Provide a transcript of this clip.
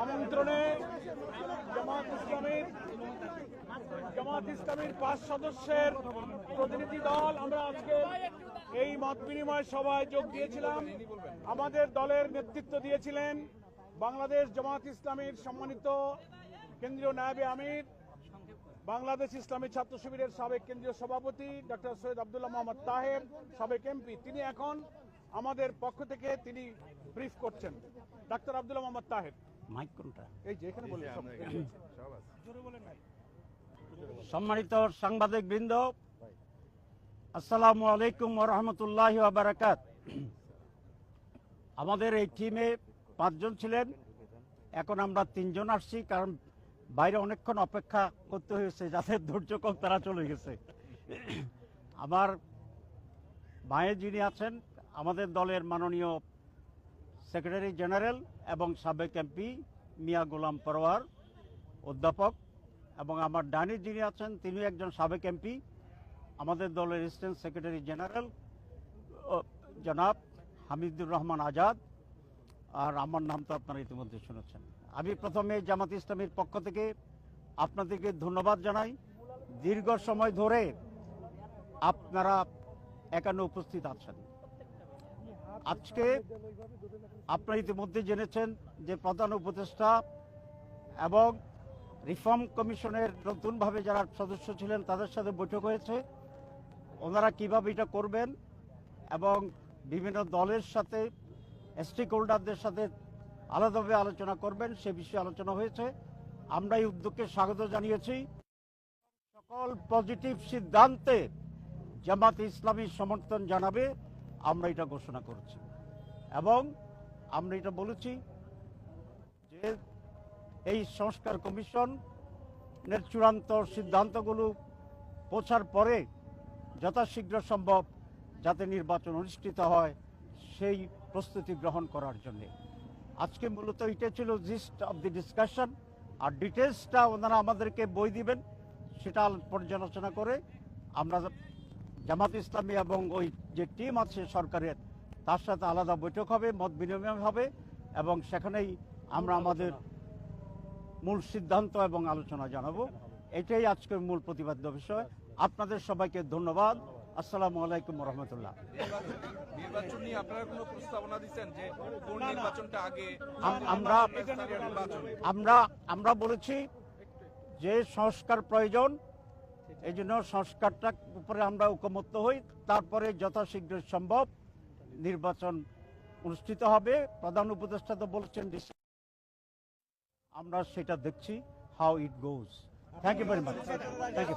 আমন্ত্রণে জামাত ইসলামীর 5 সদস্যের প্রতিনিধি দল আমরা আজকে এই মত বিনিময় সভায় যোগ দিয়েছিলাম। আমাদের দলের নেতৃত্ব দিয়েছিলেন বাংলাদেশ জামাত ইসলামীর সম্মানিত কেন্দ্রীয় নায়েবে আমির, বাংলাদেশ ইসলামী ছাত্র শিবিরের সাবেক কেন্দ্রীয় সভাপতি ডক্টর সৈয়দ আব্দুল্লাহ মোহাম্মদ তাহের, সাবেক এমপি। তিনি এখন আমাদের পক্ষ থেকে তিনি ব্রিফ করছেন। ডাক্তার আব্দুল্লাহ মোহাম্মদ তাহের, মাইক কোনটা? এই যে এখানে বলে সম্মানিত সাংবাদিক বৃন্দ, আসসালামু আলাইকুম ওয়া রাহমাতুল্লাহি ওয়া বারাকাতুহু। আমাদের এই টিমে 5 জন ছিলেন, এখন আমরা 3 জন আসছি, কারণ বাইরে অনেকক্ষণ অপেক্ষা করতে হয়েছে, যাদের ধৈর্য কম তারা চলে গেছে। আমার ভাইয়ে যিনি আছেন আমাদের দলের মাননীয় সেক্রেটারি জেনারেল এবং সাবেক এমপি মিয়া গোলাম পরোয়ার অধ্যাপক, এবং আমার ডানি যিনি আছেন তিনি একজন সাবেক এমপি, আমাদের দলের অ্যাসিস্ট্যান্ট সেক্রেটারি জেনারেল জনাব হামিদুর রহমান আজাদ, আর আমার নাম তো আপনারা ইতিমধ্যে শুনেছেন। আমি প্রথমে জামাত ইসলামীর পক্ষ থেকে আপনাদেরকে ধন্যবাদ জানাই। দীর্ঘ সময় ধরে আপনারা এখানে উপস্থিত আছেন। আজকে আপনারা ইতিমধ্যে জেনেছেন যে প্রধান উপদেষ্টা এবং রিফর্ম কমিশনের নতুনভাবে যারা সদস্য ছিলেন তাদের সাথে বৈঠক হয়েছে। ওনারা কিভাবে এটা করবেন এবং বিভিন্ন দলের সাথে স্টেক হোল্ডারদের সাথে আলাদাভাবে আলোচনা করবেন সে বিষয়ে আলোচনা হয়েছে। আমরা এই উদ্যোগকে স্বাগত জানিয়েছি। সকল পজিটিভ সিদ্ধান্তে জামাত ইসলামী সমর্থন জানাবে, আমরা এটা ঘোষণা করছি এবং আমরা এটা বলেছি যে এই সংস্কার কমিশনের চূড়ান্ত সিদ্ধান্তগুলো পৌঁছার পরে যথাশীঘ্র সম্ভব যাতে নির্বাচন অনুষ্ঠিত হয় সেই প্রস্তুতি গ্রহণ করার জন্যে আজকে মূলত এটা ছিল জিস্ট অফ দি ডিসকাশন। আর ডিটেলসটা ওনারা আমাদেরকে বই দিবেন, সেটা পর্যালোচনা করে আমরা জামাত ইসলামী এবং ওই যে টিম আছে সরকারের তার সাথে আলাদা বৈঠক হবে, মত বিনিময় হবে এবং সেখানেই আমরা আমাদের মূল সিদ্ধান্ত এবং আলোচনা জানাবো। এটাই আজকের মূল প্রতিপাদ্য বিষয়। আপনাদের সবাইকে ধন্যবাদ। আসসালামু আলাইকুম ওয়া রাহমাতুল্লাহ। নির্বাচন নিয়ে আপনারা কোনো প্রস্তাবনা দিবেন যে কোন নির্বাচনটা আগে? আমরা বলেছি যে সংস্কার প্রয়োজন, এই জন্য সংস্কারটার উপরে আমরা ঐকমত্য হই, তারপরে যথাশীঘ্র সম্ভব নির্বাচন অনুষ্ঠিত হবে। প্রধান উপদেষ্টা তো বলছেন আমরা সেটা দেখছি how it goes. Thank you very much. Thank you.